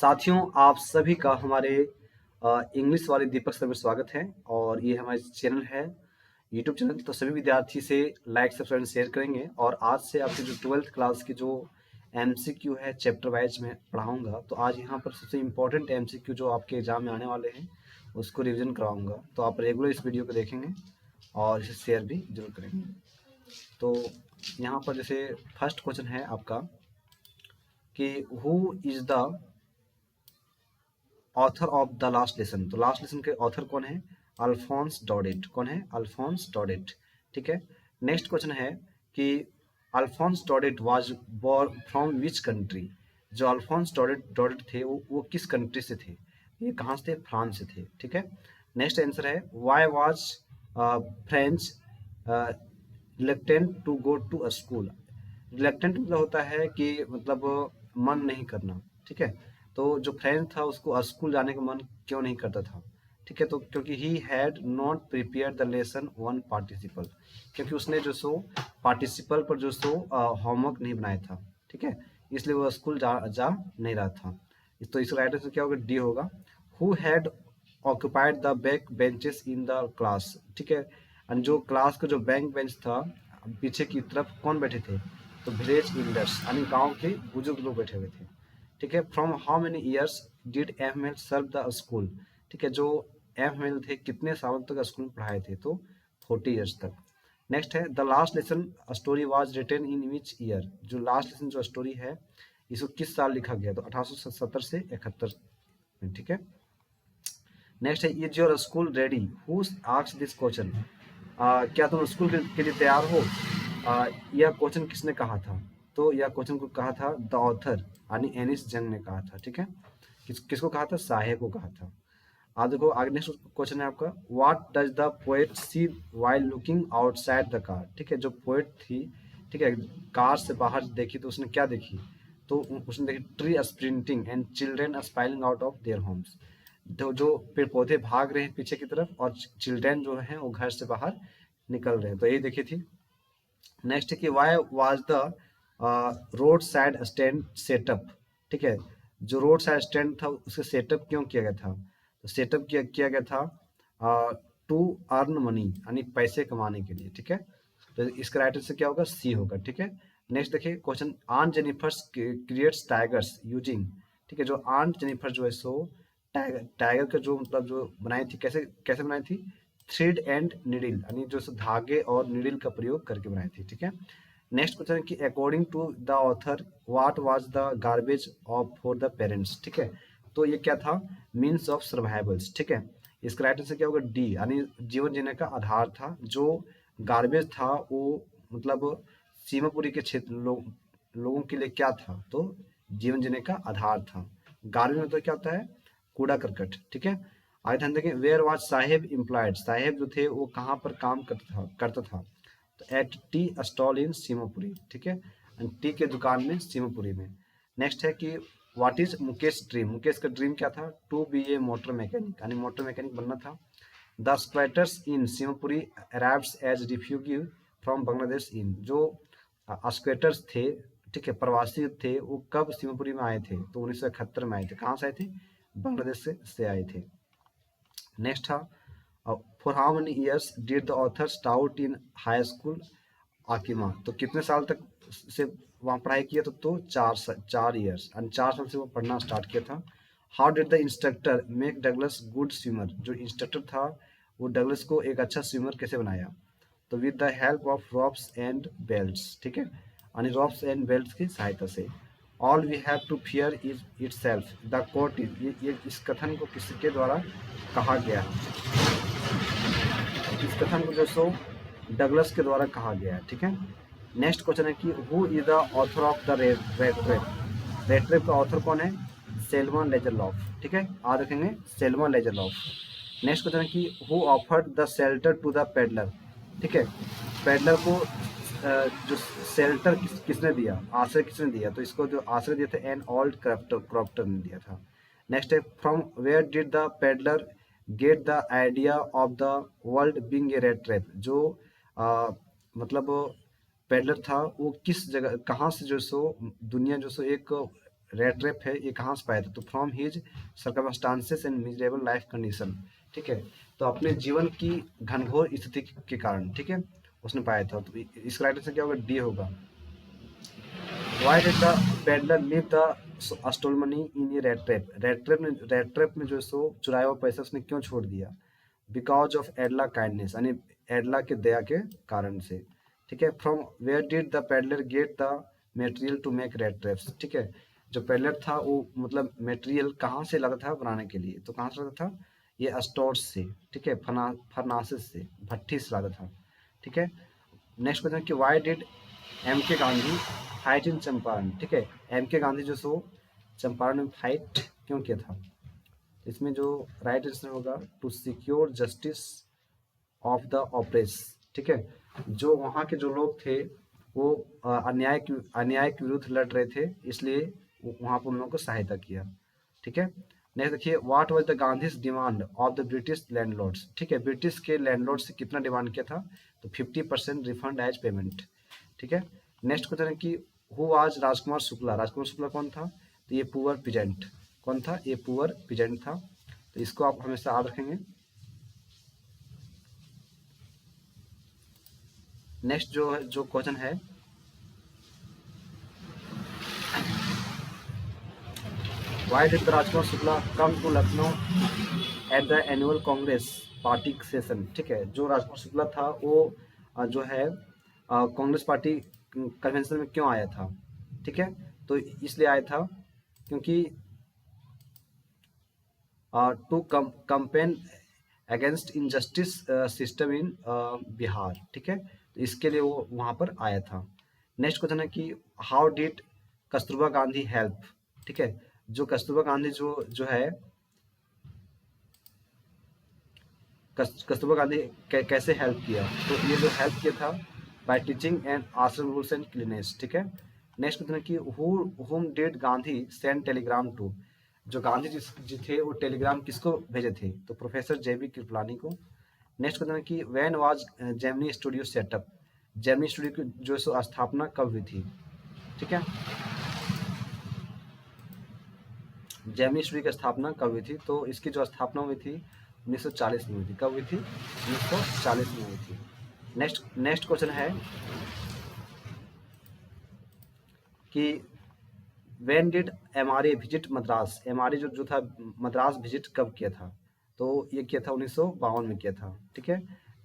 साथियों, आप सभी का हमारे इंग्लिश वाले दीपक सर में स्वागत है। और ये हमारे चैनल है, यूट्यूब चैनल। तो सभी विद्यार्थी से लाइक सब्सक्राइब शेयर करेंगे। और आज से आपकी जो 12th क्लास की जो एमसीक्यू है चैप्टर वाइज में पढ़ाऊंगा। तो आज यहाँ पर सबसे इम्पोर्टेंट एमसीक्यू जो आपके एग्जाम में आने वाले हैं उसको रिविजन कराऊंगा। तो आप रेगुलर इस वीडियो को देखेंगे और इसे शेयर भी जरूर करेंगे। तो यहाँ पर जैसे फर्स्ट क्वेश्चन है आपका कि who is the author of the last lesson. तो लास्ट लेसन के ऑथर कौन है? अल्फोंस डॉडेट। कौन है? अल्फोंस डॉडेट। ठीक है। नेक्स्ट क्वेश्चन है कि Alphonse Daudet was born from which country. जो अल्फोंस डॉडेट थे वो किस कंट्री से थे? ये कहाँ से थे? फ्रांस से थे। ठीक है। नेक्स्ट आंसर है why was Franz reluctant to go to a school. Reluctant मतलब होता है कि मतलब मन नहीं करना। ठीक है। तो जो फ्रेंच था उसको स्कूल जाने का मन क्यों नहीं करता था? ठीक है। तो क्योंकि he had not prepare the lesson one participle, क्योंकि उसने जो सो पार्टिसिपल पर जो सो होमवर्क नहीं बनाया था। ठीक है। इसलिए वो स्कूल जा नहीं रहा था। तो इस राइट आंसर क्या होगा? डी होगा। Who had occupied the back benches in the class. ठीक है। और जो क्लास का जो बैंक बेंच था पीछे की तरफ कौन बैठे थे? तो विलेज एल्डर्स यानी गांव के बुजुर्ग लोग बैठे हुए थे। ठीक है। From how many years did M L serve the school. ठीक है। जो एम एल थे कितने सालों तक स्कूल में पढ़ाए थे? तो 40 ईयर्स तक। नेक्स्ट है the last lesson story was written in which year. जो लास्ट लेसन जो स्टोरी है इसको किस साल लिखा गया? तो 1870 से 71 में। ठीक है। नेक्स्ट है is your school ready. Who asked this question. क्या तुम स्कूल के लिए तैयार हो? यह क्वेश्चन किसने कहा था? तो यह क्वेश्चन को कहा था द ऑथर यानी एनिस जंग ने कहा था। ठीक है। किसको कहा था? साहे को कहा था। आप देखो आगे नेक्स्ट क्वेश्चन है आपका what does the poet see while looking outside the car. ठीक है। जो पोएट थी, ठीक है, कार से बाहर देखी तो उसने क्या देखी? तो उसने देखी tree sprinting and children spoiling out of their Holmes. तो जो पेड़ पौधे भाग रहे हैं पीछे की तरफ और चिल्ड्रेन जो हैं वो घर से बाहर निकल रहे हैं। तो यही देखी थी। नेक्स्ट है कि why was the road side stand set up. ठीक है। जो रोड साइड स्टैंड था उसके सेटअप क्यों किया गया था? तो सेटअप किया गया था टू अर्न मनी यानी पैसे कमाने के लिए। ठीक है। तो इसका राइट आंसर क्या होगा? सी होगा। ठीक है। नेक्स्ट देखिए question aunt Jennifer's creates tigers using. ठीक है। जो आंट जेनिफर जो है सो टाइगर का जो मतलब जो बनाई थी, कैसे कैसे बनाई थी? थ्रेड एंड नीडल यानी जो धागे और नीडल का प्रयोग करके बनाई थी। ठीक है। नेक्स्ट क्वेश्चन है कि according to the author what was the garbage of for the parents. ठीक है। तो ये क्या था? Means of survivals. ठीक है। इसका राइट आंसर क्या होगा? डी यानी जीवन जीने का आधार था। जो गार्बेज था वो मतलब सीमापुरी के क्षेत्र लोगों के लिए क्या था? तो जीवन जीने का आधार था। गार्बेज में तो क्या होता है? कूड़ा करकट। ठीक है। आगे ध्यान देंगे वेयर वाज साहेब एम्प्लॉयड। साहेब जो थे वो कहाँ पर काम करता था? तो एट टी स्टॉल इन सीमापुरी। ठीक है। टी के दुकान में सीमापुरी में। नेक्स्ट है कि what is Mukesh dream. Mukesh का ड्रीम क्या था? To be a motor mechanic यानी मोटर मैकेनिक बनना था। The squatters in Seemapuri arrives as refugee from Bangladesh in. जो स्क्वैटर्स थे, ठीक है, प्रवासी थे, वो कब सीमापुरी में आए थे? तो 1971 में आए थे। कहाँ से आए थे? बांग्लादेश से आए थे। नेक्स्ट था for how many years did the author stout in high school Yakima. तो कितने साल तक से वहाँ पढ़ाई किया? तो 4 ईयर्स एंड 4 साल से वो पढ़ना स्टार्ट किया था। How did the instructor make Douglas good swimmer. जो इंस्ट्रक्टर था वो डगलस को एक अच्छा स्विमर कैसे बनाया? तो with the help of ropes and belts. ठीक है। यानी रॉप्स एंड बेल्ट्स की सहायता से। All we have to fear is itself the quote is. ये इस कथन को किसके द्वारा कहा गया है? इस कथन को जो सो डगलस के द्वारा कहा गया है। ठीक है। नेक्स्ट क्वेश्चन है कि who is the author of the red trap. Red trap का ऑथर कौन है? सेल्मन लेजरलॉफ। ठीक है। याद रखेंगे सेल्मन लेजरलॉफ। नेक्स्ट क्वेश्चन है कि who offered the shelter to the peddler. ठीक है। पेडलर को जो शेल्टर किसने दिया? आश्रय किसने दिया? तो इसको जो आश्रय दिया था एन ओल्ड क्रॉफ्टर ने दिया था। नेक्स्ट है from where did the peddler get the idea of the world being a rat trap. जो मतलब पेडलर था वो किस जगह कहाँ से जो सो दुनिया जो सो एक रेट रेप है ये कहाँ से पाया था, तो from his circumstances and miserable life condition, ठीक है, तो अपने जीवन की घनघोर स्थिति के कारण, ठीक है, उसने पाया था। तो इसका राइट आंसर क्या होगा, डी होगा। Why did the peddler leave the stole money in a rat trap? rat trap में जो सो चुराया हुआ पैसा उसने क्यों छोड़ दिया? Because of एडला काइंडनेस, यानी एडला के दया के कारण से, ठीक है। From where did the peddler get the material to make rat traps? ठीक है, जो पेडलर था वो मतलब मटेरियल कहाँ से लाता था बनाने के लिए, तो कहाँ से लाता था, ये स्टोर्स से, ठीक है, फर्नासिस से, भट्ठी से लाता था, ठीक है। नेक्स्ट क्वेश्चन कि वाई डिड एम के गांधी फाइट इन चंपारण, ठीक है, एम के गांधी जो सो चंपारण में फाइट क्यों किया था, इसमें जो राइट आंसर होगा to secure justice of the oppressed, ठीक है, जो वहाँ के जो लोग थे वो अन्याय के विरुद्ध लड़ रहे थे, इसलिए वहाँ पर उन लोगों को सहायता किया, ठीक है। नेक्स्ट देखिए, what was the Gandhi's demand of the British landlords, ठीक है, ब्रिटिश के लैंडलॉर्ड से कितना डिमांड किया था, तो 50% रिफंड एज पेमेंट, ठीक है। नेक्स्ट क्वेश्चन है कि हु आज राजकुमार शुक्ला, राजकुमार शुक्ला कौन था, तो ये पुअर पीजेंट, कौन था, ये पुअर पीजेंट था, तो इसको आप हमेशा याद रखेंगे। नेक्स्ट जो क्वेश्चन है, why did Rajkumar Shukla come to Lucknow at the annual Congress party session, ठीक है, जो राजकुमार शुक्ला था वो जो है कांग्रेस पार्टी कन्वेंशन में क्यों आया था, ठीक है, तो इसलिए आया था क्योंकि to campaign against injustice system in Bihar, ठीक है, तो इसके लिए वो वहाँ पर आया था। नेक्स्ट क्वेश्चन है कि how did Kasturba Gandhi help, ठीक है, जो कस्तूरबा गांधी जो है कस्तूरबा गांधी कैसे हेल्प किया, तो ये जो हेल्प किया था by teaching and ashram rules and cleanness, ठीक है। नेक्स्ट क्वेश्चन है कि whom did Gandhi send telegram to, जो गांधी जी थे वो टेलीग्राम किसको भेजे थे, तो प्रोफेसर जेबी कृपलानी को। नेक्स्ट क्वेश्चन है कि when was Gemini studio setup, Gemini studio की जो सो स्थापना कब हुई थी, ठीक है, जेमिनी स्टूडियो की स्थापना कब हुई थी, तो इसकी जो स्थापना हुई थी 1940 में हुई थी, कब हुई थी, 1940 में हुई थी। नेक्स्ट क्वेश्चन है कि when did MRA visit Madras, MRA जो था मद्रास विजिट कब किया था, तो ये किया था 1952 में किया था, ठीक है।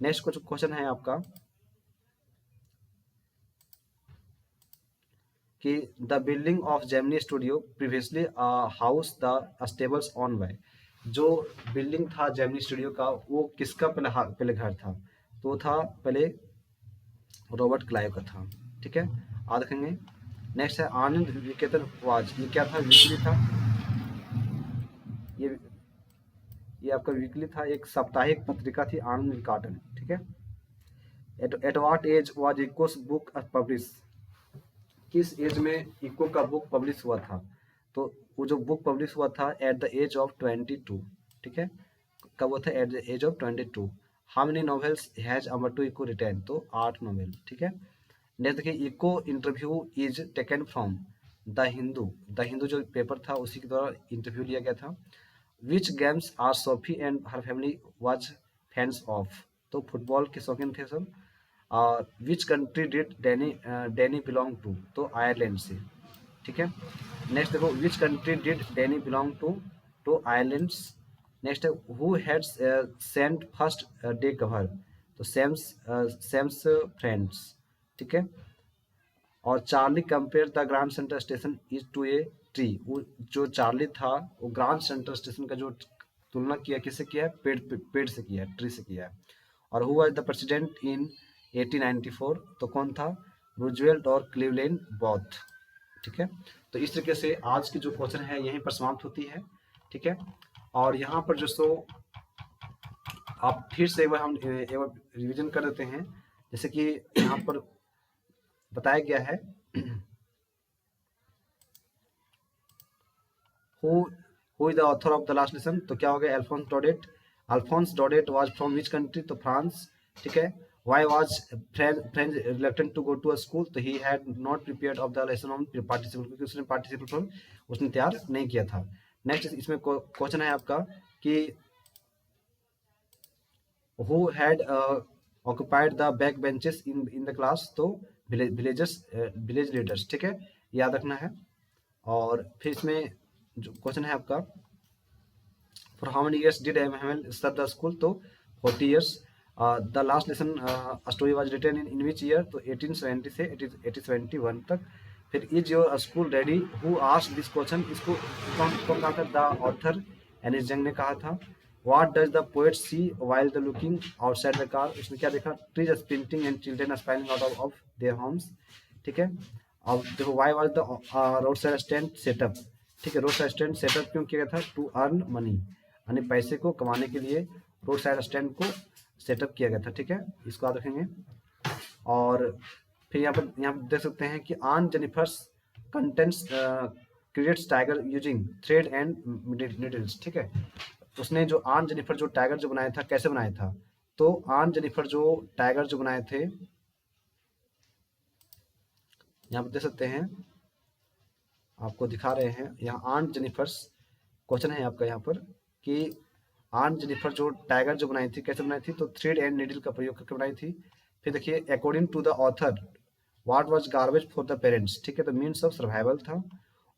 नेक्स्ट कुछ क्वेश्चन है आपका कि the building of Gemini studio previously house the stables on by, जो बिल्डिंग था जेमिनी स्टूडियो का वो किसका पहले घर था, तो था पहले रॉबर्ट क्लाइव का था, ठीक है, याद रखेंगे। नेक्स्ट है आनंद विकेतन वाज, ये क्या था, वीकली था, ये ये आपका वीकली था, एक साप्ताहिक पत्रिका थी आनंद विकाटन, ठीक है। At what age was echo's book publish, किस एज में इको का बुक पब्लिश हुआ था, तो वो जो बुक पब्लिश हुआ था एट द एज ऑफ 22, ठीक है, कब हुआ था, at the age of 22। How many novels has Umberto Eco written, तो 8 नॉवेल, ठीक है। नेक्स्ट देखिए, Eco interview is taken from the Hindu जो पेपर था उसी के द्वारा इंटरव्यू लिया गया था। Which games are Sophie and her family was fans of, तो फुटबॉल के शौकीन थे सब। Which country did Danny belong to, तो आयरलैंड से, ठीक है। नेक्स्ट देखो, which country did Danny belong to Ireland's. Next है who had sent first day cover, तो सेम्स फ्रेंड्स, ठीक है। और Charlie compare the Grand Central station is to a tree, वो जो चार्ली था वो ग्रांड सेंट्रल स्टेशन का जो तुलना किया किससे किया है, पेड़ से किया है, ट्री से किया है। और who was the president in 1894, तो कौन था, रूजवेल्ट और क्लीवलैंड बॉथ, ठीक है। तो इस तरीके से आज की जो क्वेश्चन है यहीं पर समाप्त होती है, ठीक है। और यहाँ पर जो सो आप फिर से एक बार रिवीजन कर देते हैं, जैसे कि यहाँ पर बताया गया है who is the author of the last lesson, तो क्या हो गया, Alphonse Daudet. Alphonse Daudet was from which country, तो फ्रांस, ठीक है। Why was French reluctant to go to a school? तो he had not prepared of the lesson on participle, क्योंकि उसने participle form उसने तैयार नहीं किया था। नेक्स्ट इसमें क्वेश्चन है आपका कि who had occupied the back benches in the class? तो village leaders, ठीक है, याद रखना है। और फिर इसमें जो क्वेश्चन है आपका for how many years did Hamel serve the school? तो 40 years। The last lesson story was written in which year? तो 1870 से 1871 तक। फिर is your school ready? Who asked this question? इसको कौन कहा था? द ऑथर एनिस जंग ने कहा था। What does the poet see while the looking outside the car? उसने क्या देखा? Trees sprinting and children spilling out of their homes, ठीक है। अब देखो why was the road side stand set up, ठीक है। रोड साइड स्टैंड सेटअप क्यों किया गया था? टू अर्न मनी, यानी पैसे को कमाने के लिए रोड साइड स्टैंड को सेटअप किया गया था, ठीक है। इसको याद रखेंगे। और फिर यहाँ पर देख सकते हैं कि आन Jennifer's contents creates tiger using thread and needles, ठीक है। उसने जो आन जेनिफर जो टाइगर जो बनाया था, कैसे बनाया था? तो आन जेनिफर जो टाइगर जो बनाए थे, यहाँ पर देख सकते हैं, आपको दिखा रहे हैं यहाँ आन जेनिफर्स। क्वेश्चन है आपका यहाँ पर कि आन जेनिफर जो टाइगर जो बनाई थी, कैसे बनाई थी? तो थ्रेड एंड नीडल का प्रयोग करके बनाई थी। फिर देखिए according to the author what was garbage for the parents, ठीक है, तो मीन्स ऑफ सर्वाइवल था।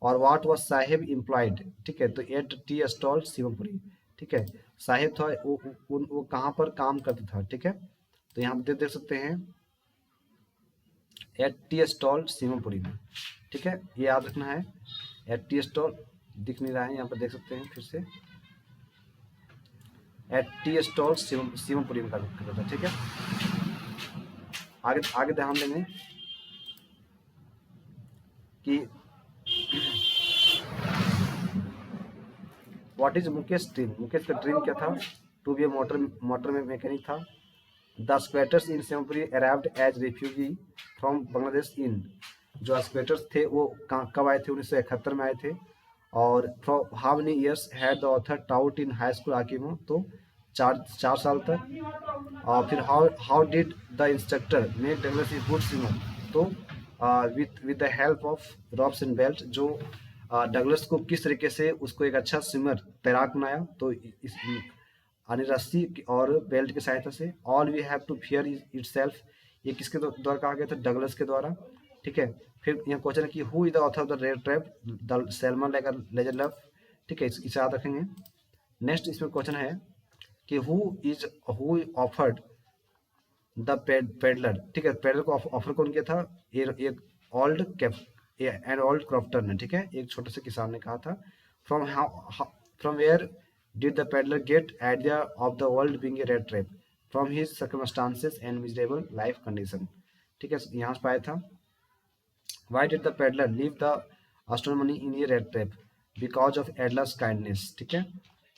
और व्हाट वाज साहेब इम्प्लॉयड, ठीक है, तो एट टी स्टॉल शिवमपुरी, ठीक है। साहेब था वो कहाँ पर काम करता था, ठीक है। तो यहाँ पर देख सकते हैं एट टी स्टॉल शिवमपुरी में, ठीक है, ये याद रखना है। एट टी स्टॉल दिख नहीं रहा है, यहाँ पर देख सकते हैं फिर से, एट टी स्टॉल शिवमपुरी में काम करता था, ठीक है। आगे ध्यान देंगे कि what is Mukesh dream? Mukesh का ड्रीम क्या था? टू बी ए मोटर में मैकेनिक था। The squatters in Shivampuri arrived as refugee from Bangladesh in, जो स्क्वेटर्स थे वो कब आए थे? 1971 में आए थे। और from how many years had the author taught in high school Yakima? तो चार साल तक। और फिर how did the instructor make Douglas a good swimmer? तो with the help of ropes and belt, जो डगलस को किस तरीके से उसको एक अच्छा स्विमर तैराक बनाया? तो इस रस्सी और बेल्ट की सहायता से। All we have to fear itself, ये किसके द्वारा कहा गया था? डगलस के द्वारा, ठीक है। फिर यहाँ क्वेश्चन है कि who is the author of the rattrap? The Selma Lagerlof, ठीक है, इसे याद रखेंगे। नेक्स्ट इसमें क्वेश्चन है कि हु ऑफर्ड द पेडलर, ठीक है, पेडलर को ऑफर कौन किया था? एक ओल्ड क्रॉफ्टर ने, ठीक है, एक छोटे से किसान ने कहा था। From where did the peddler get idea of the world being a rat trap? From his circumstances and miserable life condition, ठीक है, यहाँ से पाया था। Why did the peddler leave the astronomy in a rat trap? Because of Edla's kindness, ठीक है।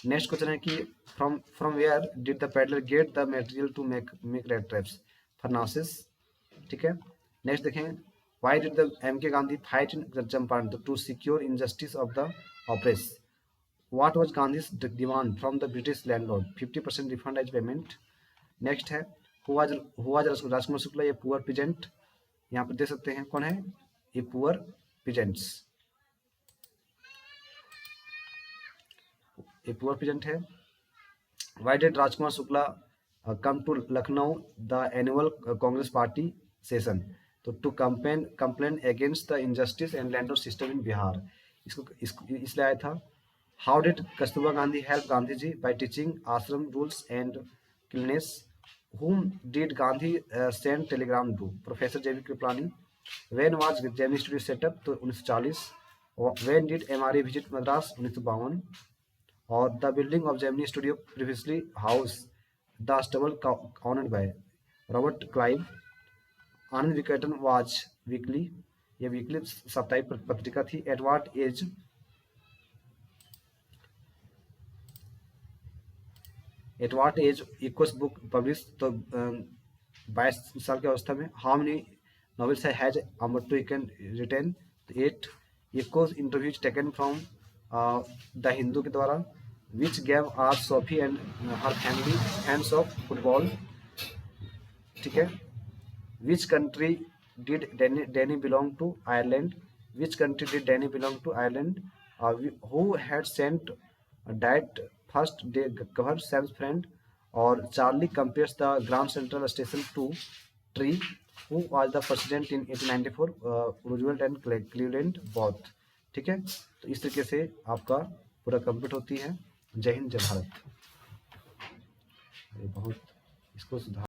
Next question है कि from where did the peddler get the material to make rat traps? Furnaces, ठीक है। नेक्स्ट देखें, why did the M K. Gandhi fight in Champaran? To secure injustice of the oppress. What was Gandhi's demand from the British landlord? 50% refund as payment. Next है who was Rajkumar Shukla? ये poor peasant, यहाँ पर देख सकते हैं कौन है? ये पुअर पीजेंट्स, ये पुअर पीजेंट है। Why did Rajkumar Shukla come to Lucknow the annual Congress party session? तो to complain against the injustice and land system in Bihar, इसको इसलिए आया था। How did Kasturba Gandhi help Gandhi ji? By teaching ashram rules and cleanliness. whom did Gandhi send telegram to? Professor J B Kripalani. when was Gemini studio set up? तो 1940। when did MRA visit Madras? 1952। और the building of Gemini studio previously house the stable owned by Robert Clive. Anand Vikatan was weekly, ये weekly साप्ताहिक पत्रिका थी। At what age Equus book publish? तो 22 साल की अवस्था में। How many novels has Umberto Eco written? तो 8। Equus interviews taken from the Hindu के द्वारा। Which game are Sophie and her family fans of football? ठीक है। Which country did Danny belong to Ireland, which country did Danny belong to Ireland, who had sent diet first day cover Sam's friend, और Charlie compares the Grand Central station to tree, who was the president in 1894, Roosevelt and Cleveland both. ठीक है, तो इस तरीके से आपका पूरा complete होती है। जय हिंद, जय भारत। बहुत इसको सुधार